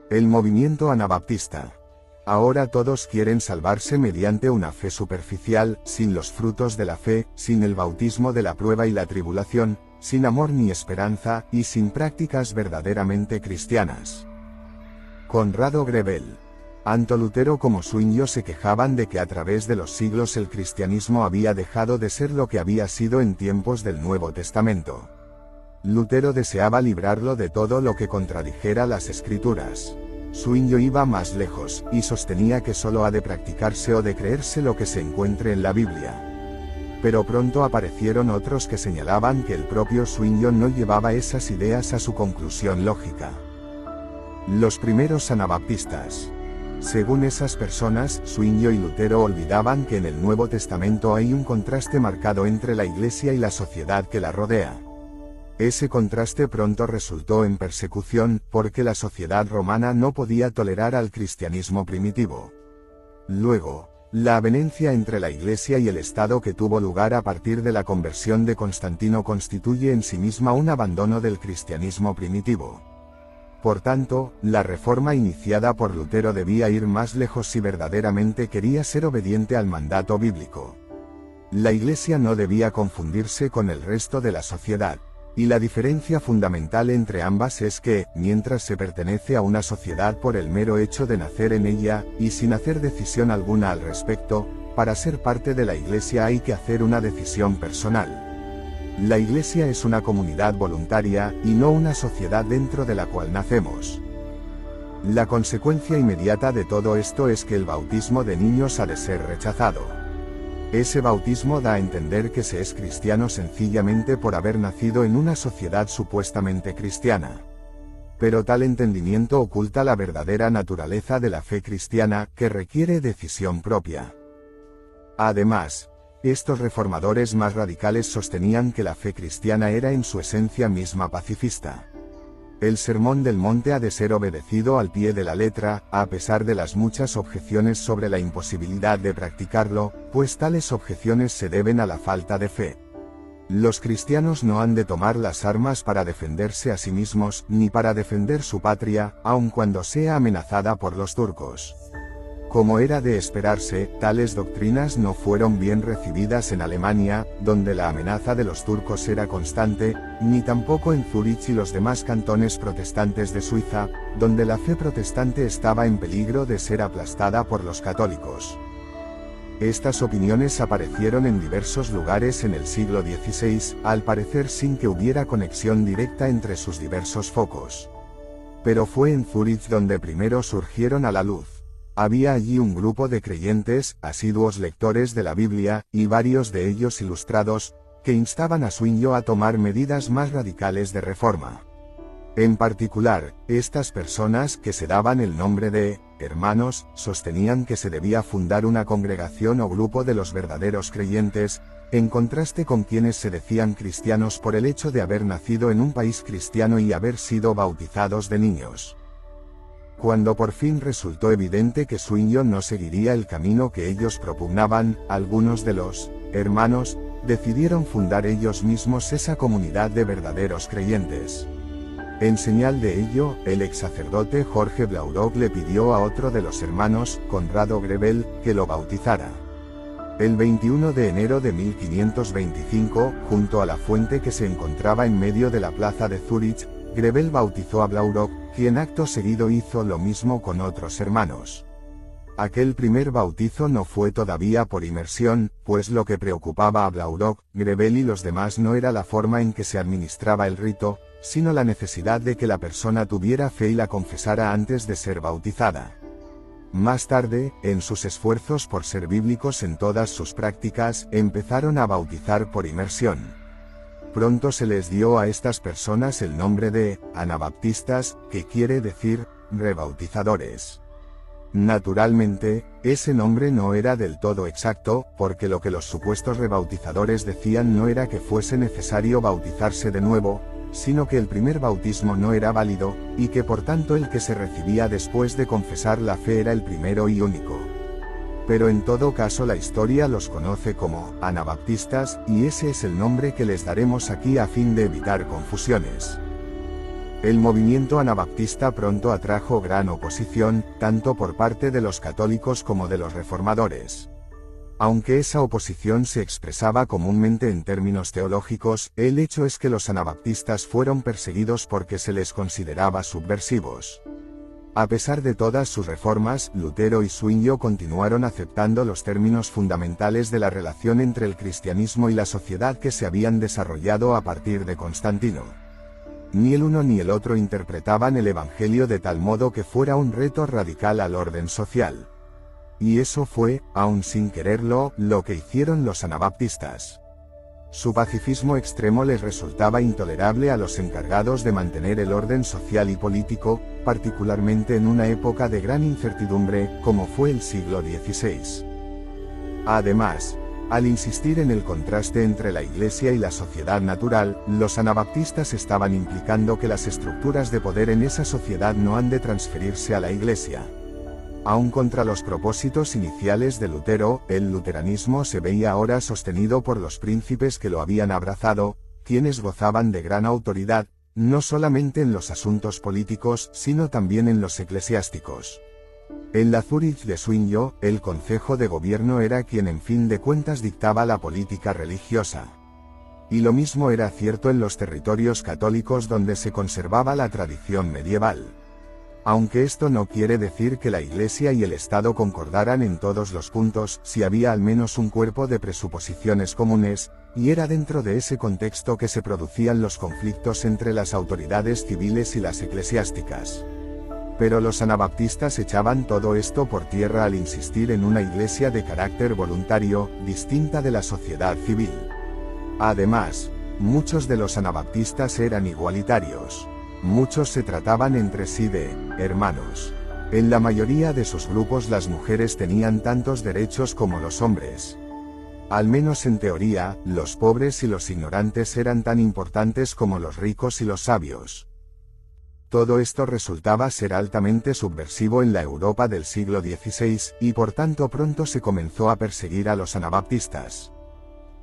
El movimiento anabaptista. Ahora todos quieren salvarse mediante una fe superficial, sin los frutos de la fe, sin el bautismo de la prueba y la tribulación, sin amor ni esperanza, y sin prácticas verdaderamente cristianas. Conrado Grebel. Tanto Lutero como Zwinglio se quejaban de que a través de los siglos el cristianismo había dejado de ser lo que había sido en tiempos del Nuevo Testamento. Lutero deseaba librarlo de todo lo que contradijera las Escrituras. Zwinglio iba más lejos, y sostenía que solo ha de practicarse o de creerse lo que se encuentre en la Biblia. Pero pronto aparecieron otros que señalaban que el propio Zwinglio no llevaba esas ideas a su conclusión lógica. Los primeros anabaptistas. Según esas personas, Zwinglio y Lutero olvidaban que en el Nuevo Testamento hay un contraste marcado entre la Iglesia y la sociedad que la rodea. Ese contraste pronto resultó en persecución, porque la sociedad romana no podía tolerar al cristianismo primitivo. Luego, la avenencia entre la Iglesia y el Estado que tuvo lugar a partir de la conversión de Constantino constituye en sí misma un abandono del cristianismo primitivo. Por tanto, la reforma iniciada por Lutero debía ir más lejos si verdaderamente quería ser obediente al mandato bíblico. La Iglesia no debía confundirse con el resto de la sociedad, y la diferencia fundamental entre ambas es que, mientras se pertenece a una sociedad por el mero hecho de nacer en ella, y sin hacer decisión alguna al respecto, para ser parte de la Iglesia hay que hacer una decisión personal. La Iglesia es una comunidad voluntaria, y no una sociedad dentro de la cual nacemos. La consecuencia inmediata de todo esto es que el bautismo de niños ha de ser rechazado. Ese bautismo da a entender que se es cristiano sencillamente por haber nacido en una sociedad supuestamente cristiana. Pero tal entendimiento oculta la verdadera naturaleza de la fe cristiana, que requiere decisión propia. Además, estos reformadores más radicales sostenían que la fe cristiana era en su esencia misma pacifista. El Sermón del Monte ha de ser obedecido al pie de la letra, a pesar de las muchas objeciones sobre la imposibilidad de practicarlo, pues tales objeciones se deben a la falta de fe. Los cristianos no han de tomar las armas para defenderse a sí mismos, ni para defender su patria, aun cuando sea amenazada por los turcos. Como era de esperarse, tales doctrinas no fueron bien recibidas en Alemania, donde la amenaza de los turcos era constante, ni tampoco en Zúrich y los demás cantones protestantes de Suiza, donde la fe protestante estaba en peligro de ser aplastada por los católicos. Estas opiniones aparecieron en diversos lugares en el siglo XVI, al parecer sin que hubiera conexión directa entre sus diversos focos. Pero fue en Zúrich donde primero surgieron a la luz. Había allí un grupo de creyentes, asiduos lectores de la Biblia, y varios de ellos ilustrados, que instaban a Zwinglio a tomar medidas más radicales de reforma. En particular, estas personas, que se daban el nombre de hermanos, sostenían que se debía fundar una congregación o grupo de los verdaderos creyentes, en contraste con quienes se decían cristianos por el hecho de haber nacido en un país cristiano y haber sido bautizados de niños. Cuando por fin resultó evidente que Zwinglio no seguiría el camino que ellos propugnaban, algunos de los hermanos decidieron fundar ellos mismos esa comunidad de verdaderos creyentes. En señal de ello, el ex sacerdote Jorge Blaurock le pidió a otro de los hermanos, Conrado Grebel, que lo bautizara. El 21 de enero de 1525, junto a la fuente que se encontraba en medio de la plaza de Zúrich, Grebel bautizó a Blaurock, quien acto seguido hizo lo mismo con otros hermanos. Aquel primer bautizo no fue todavía por inmersión, pues lo que preocupaba a Blaurock, Grebel y los demás no era la forma en que se administraba el rito, sino la necesidad de que la persona tuviera fe y la confesara antes de ser bautizada. Más tarde, en sus esfuerzos por ser bíblicos en todas sus prácticas, empezaron a bautizar por inmersión. Pronto se les dio a estas personas el nombre de anabaptistas, que quiere decir rebautizadores. Naturalmente, ese nombre no era del todo exacto, porque lo que los supuestos rebautizadores decían no era que fuese necesario bautizarse de nuevo, sino que el primer bautismo no era válido, y que por tanto el que se recibía después de confesar la fe era el primero y único. Pero en todo caso la historia los conoce como anabaptistas, y ese es el nombre que les daremos aquí a fin de evitar confusiones. El movimiento anabaptista pronto atrajo gran oposición, tanto por parte de los católicos como de los reformadores. Aunque esa oposición se expresaba comúnmente en términos teológicos, el hecho es que los anabaptistas fueron perseguidos porque se les consideraba subversivos. A pesar de todas sus reformas, Lutero y Zwinglio continuaron aceptando los términos fundamentales de la relación entre el cristianismo y la sociedad que se habían desarrollado a partir de Constantino. Ni el uno ni el otro interpretaban el Evangelio de tal modo que fuera un reto radical al orden social. Y eso fue, aun sin quererlo, lo que hicieron los anabaptistas. Su pacifismo extremo les resultaba intolerable a los encargados de mantener el orden social y político, particularmente en una época de gran incertidumbre, como fue el siglo XVI. Además, al insistir en el contraste entre la Iglesia y la sociedad natural, los anabaptistas estaban implicando que las estructuras de poder en esa sociedad no han de transferirse a la Iglesia. Aun contra los propósitos iniciales de Lutero, el luteranismo se veía ahora sostenido por los príncipes que lo habían abrazado, quienes gozaban de gran autoridad, no solamente en los asuntos políticos, sino también en los eclesiásticos. En la Zúrich de Zwinglio, el Consejo de Gobierno era quien en fin de cuentas dictaba la política religiosa. Y lo mismo era cierto en los territorios católicos donde se conservaba la tradición medieval. Aunque esto no quiere decir que la Iglesia y el Estado concordaran en todos los puntos, si había al menos un cuerpo de presuposiciones comunes, y era dentro de ese contexto que se producían los conflictos entre las autoridades civiles y las eclesiásticas. Pero los anabaptistas echaban todo esto por tierra al insistir en una iglesia de carácter voluntario, distinta de la sociedad civil. Además, muchos de los anabaptistas eran igualitarios. Muchos se trataban entre sí de hermanos. En la mayoría de sus grupos las mujeres tenían tantos derechos como los hombres. Al menos en teoría, los pobres y los ignorantes eran tan importantes como los ricos y los sabios. Todo esto resultaba ser altamente subversivo en la Europa del siglo XVI, y por tanto pronto se comenzó a perseguir a los anabaptistas.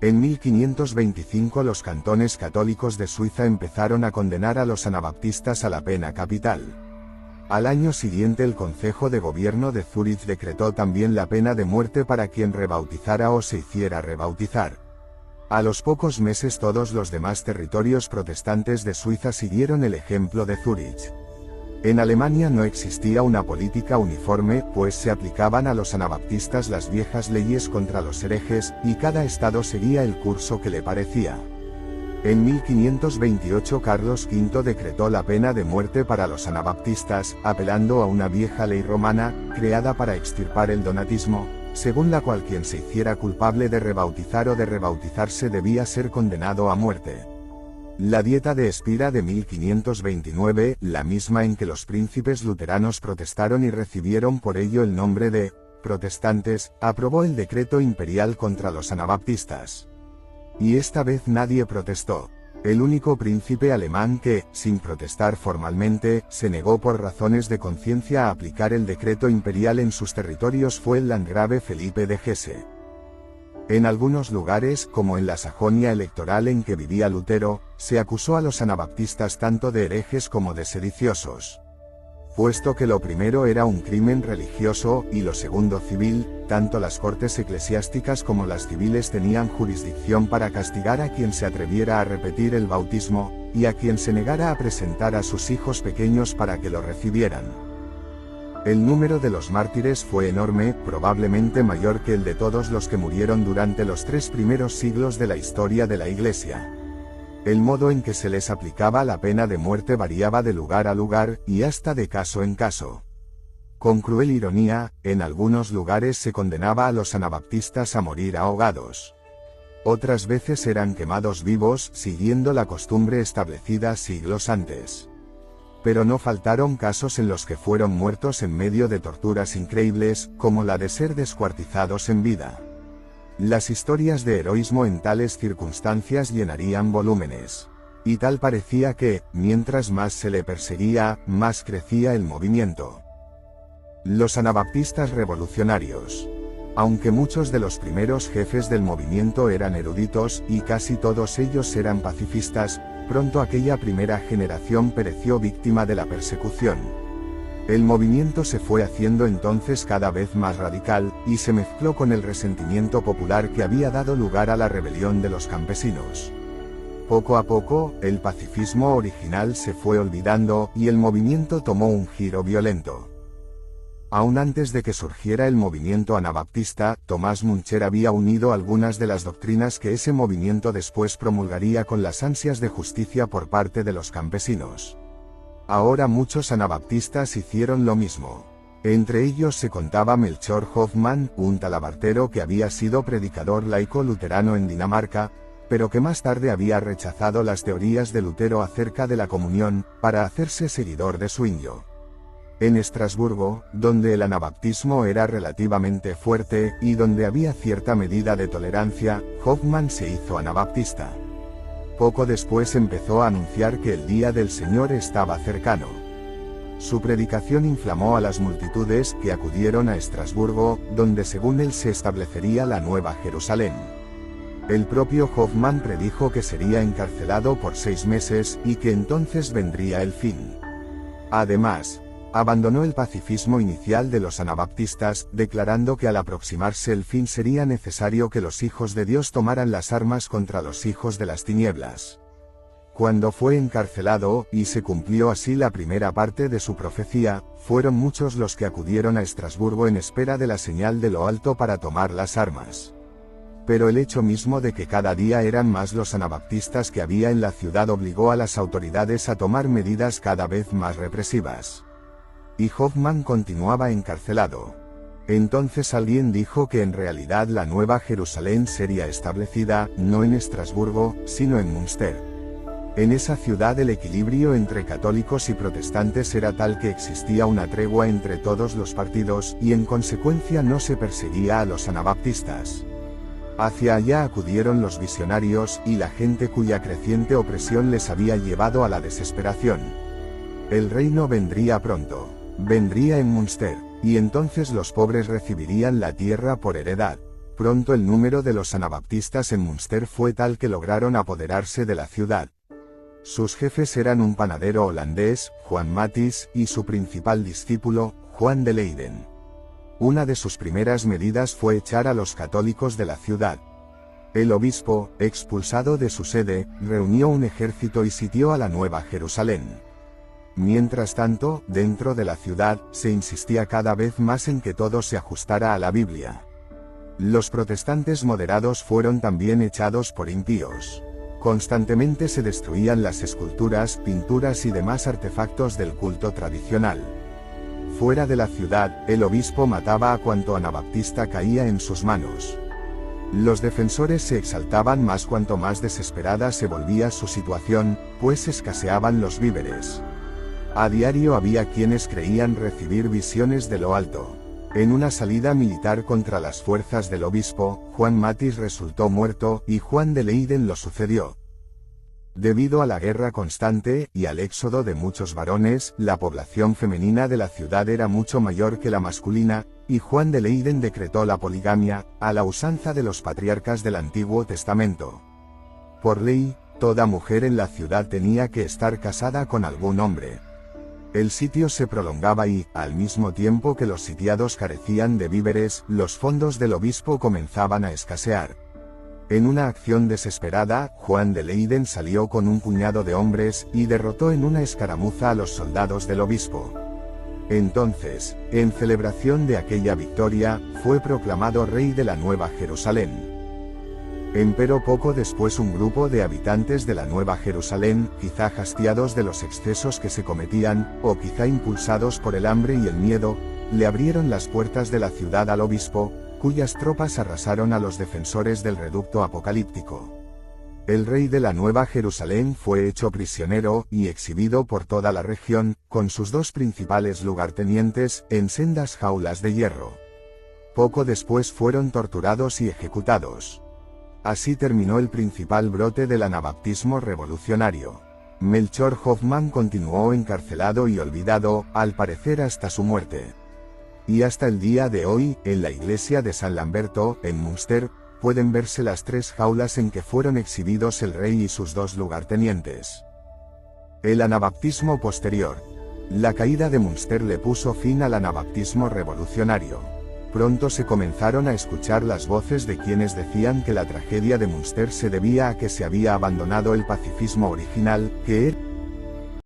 En 1525 los cantones católicos de Suiza empezaron a condenar a los anabaptistas a la pena capital. Al año siguiente el Consejo de Gobierno de Zúrich decretó también la pena de muerte para quien rebautizara o se hiciera rebautizar. A los pocos meses todos los demás territorios protestantes de Suiza siguieron el ejemplo de Zúrich. En Alemania no existía una política uniforme, pues se aplicaban a los anabaptistas las viejas leyes contra los herejes, y cada estado seguía el curso que le parecía. En 1528 Carlos V decretó la pena de muerte para los anabaptistas, apelando a una vieja ley romana, creada para extirpar el donatismo, según la cual quien se hiciera culpable de rebautizar o de rebautizarse debía ser condenado a muerte. La Dieta de Espira de 1529, la misma en que los príncipes luteranos protestaron y recibieron por ello el nombre de protestantes, aprobó el decreto imperial contra los anabaptistas. Y esta vez nadie protestó. El único príncipe alemán que, sin protestar formalmente, se negó por razones de conciencia a aplicar el decreto imperial en sus territorios fue el landgrave Felipe de Hesse. En algunos lugares, como en la Sajonia electoral en que vivía Lutero, se acusó a los anabaptistas tanto de herejes como de sediciosos. Puesto que lo primero era un crimen religioso, y lo segundo civil, tanto las cortes eclesiásticas como las civiles tenían jurisdicción para castigar a quien se atreviera a repetir el bautismo, y a quien se negara a presentar a sus hijos pequeños para que lo recibieran. El número de los mártires fue enorme, probablemente mayor que el de todos los que murieron durante los 3 primeros siglos de la historia de la Iglesia. El modo en que se les aplicaba la pena de muerte variaba de lugar a lugar, y hasta de caso en caso. Con cruel ironía, en algunos lugares se condenaba a los anabaptistas a morir ahogados. Otras veces eran quemados vivos, siguiendo la costumbre establecida siglos antes. Pero no faltaron casos en los que fueron muertos en medio de torturas increíbles, como la de ser descuartizados en vida. Las historias de heroísmo en tales circunstancias llenarían volúmenes. Y tal parecía que, mientras más se le perseguía, más crecía el movimiento. Los anabaptistas revolucionarios. Aunque muchos de los primeros jefes del movimiento eran eruditos, y casi todos ellos eran pacifistas, Pronto aquella primera generación pereció víctima de la persecución. El movimiento se fue haciendo entonces cada vez más radical, y se mezcló con el resentimiento popular que había dado lugar a la rebelión de los campesinos. Poco a poco, el pacifismo original se fue olvidando, y el movimiento tomó un giro violento. Aún antes de que surgiera el movimiento anabaptista, Tomás Muncher había unido algunas de las doctrinas que ese movimiento después promulgaría con las ansias de justicia por parte de los campesinos. Ahora muchos anabaptistas hicieron lo mismo. Entre ellos se contaba Melchor Hoffman, un talabartero que había sido predicador laico luterano en Dinamarca, pero que más tarde había rechazado las teorías de Lutero acerca de la comunión, para hacerse seguidor de Zwinglio. En Estrasburgo, donde el anabaptismo era relativamente fuerte, y donde había cierta medida de tolerancia, Hoffman se hizo anabaptista. Poco después empezó a anunciar que el día del Señor estaba cercano. Su predicación inflamó a las multitudes que acudieron a Estrasburgo, donde según él se establecería la Nueva Jerusalén. El propio Hoffman predijo que sería encarcelado por 6 meses, y que entonces vendría el fin. Además, abandonó el pacifismo inicial de los anabaptistas, declarando que al aproximarse el fin sería necesario que los hijos de Dios tomaran las armas contra los hijos de las tinieblas. Cuando fue encarcelado, y se cumplió así la primera parte de su profecía, fueron muchos los que acudieron a Estrasburgo en espera de la señal de lo alto para tomar las armas. Pero el hecho mismo de que cada día eran más los anabaptistas que había en la ciudad obligó a las autoridades a tomar medidas cada vez más represivas. Y Hoffman continuaba encarcelado. Entonces alguien dijo que en realidad la Nueva Jerusalén sería establecida, no en Estrasburgo, sino en Münster. En esa ciudad el equilibrio entre católicos y protestantes era tal que existía una tregua entre todos los partidos, y en consecuencia no se perseguía a los anabaptistas. Hacia allá acudieron los visionarios, y la gente cuya creciente opresión les había llevado a la desesperación. El reino vendría pronto. Vendría en Münster, y entonces los pobres recibirían la tierra por heredad. Pronto el número de los anabaptistas en Münster fue tal que lograron apoderarse de la ciudad. Sus jefes eran un panadero holandés, Juan Mathys, y su principal discípulo, Juan de Leyden. Una de sus primeras medidas fue echar a los católicos de la ciudad. El obispo, expulsado de su sede, reunió un ejército y sitió a la Nueva Jerusalén. Mientras tanto, dentro de la ciudad, se insistía cada vez más en que todo se ajustara a la Biblia. Los protestantes moderados fueron también echados por impíos. Constantemente se destruían las esculturas, pinturas y demás artefactos del culto tradicional. Fuera de la ciudad, el obispo mataba a cuanto anabaptista caía en sus manos. Los defensores se exaltaban más cuanto más desesperada se volvía su situación, pues escaseaban los víveres. A diario había quienes creían recibir visiones de lo alto. En una salida militar contra las fuerzas del obispo, Juan Mathys resultó muerto, y Juan de Leyden lo sucedió. Debido a la guerra constante, y al éxodo de muchos varones, la población femenina de la ciudad era mucho mayor que la masculina, y Juan de Leyden decretó la poligamia, a la usanza de los patriarcas del Antiguo Testamento. Por ley, toda mujer en la ciudad tenía que estar casada con algún hombre. El sitio se prolongaba y, al mismo tiempo que los sitiados carecían de víveres, los fondos del obispo comenzaban a escasear. En una acción desesperada, Juan de Leyden salió con un puñado de hombres, y derrotó en una escaramuza a los soldados del obispo. Entonces, en celebración de aquella victoria, fue proclamado rey de la Nueva Jerusalén. Empero poco después un grupo de habitantes de la Nueva Jerusalén, quizá hastiados de los excesos que se cometían, o quizá impulsados por el hambre y el miedo, le abrieron las puertas de la ciudad al obispo, cuyas tropas arrasaron a los defensores del reducto apocalíptico. El rey de la Nueva Jerusalén fue hecho prisionero, y exhibido por toda la región, con sus 2 principales lugartenientes, en sendas jaulas de hierro. Poco después fueron torturados y ejecutados. Así terminó el principal brote del anabaptismo revolucionario. Melchor Hoffman continuó encarcelado y olvidado, al parecer hasta su muerte. Y hasta el día de hoy, en la iglesia de San Lamberto, en Münster, pueden verse las 3 jaulas en que fueron exhibidos el rey y sus 2 lugartenientes. El anabaptismo posterior. La caída de Münster le puso fin al anabaptismo revolucionario. Pronto se comenzaron a escuchar las voces de quienes decían que la tragedia de Münster se debía a que se había abandonado el pacifismo original, que era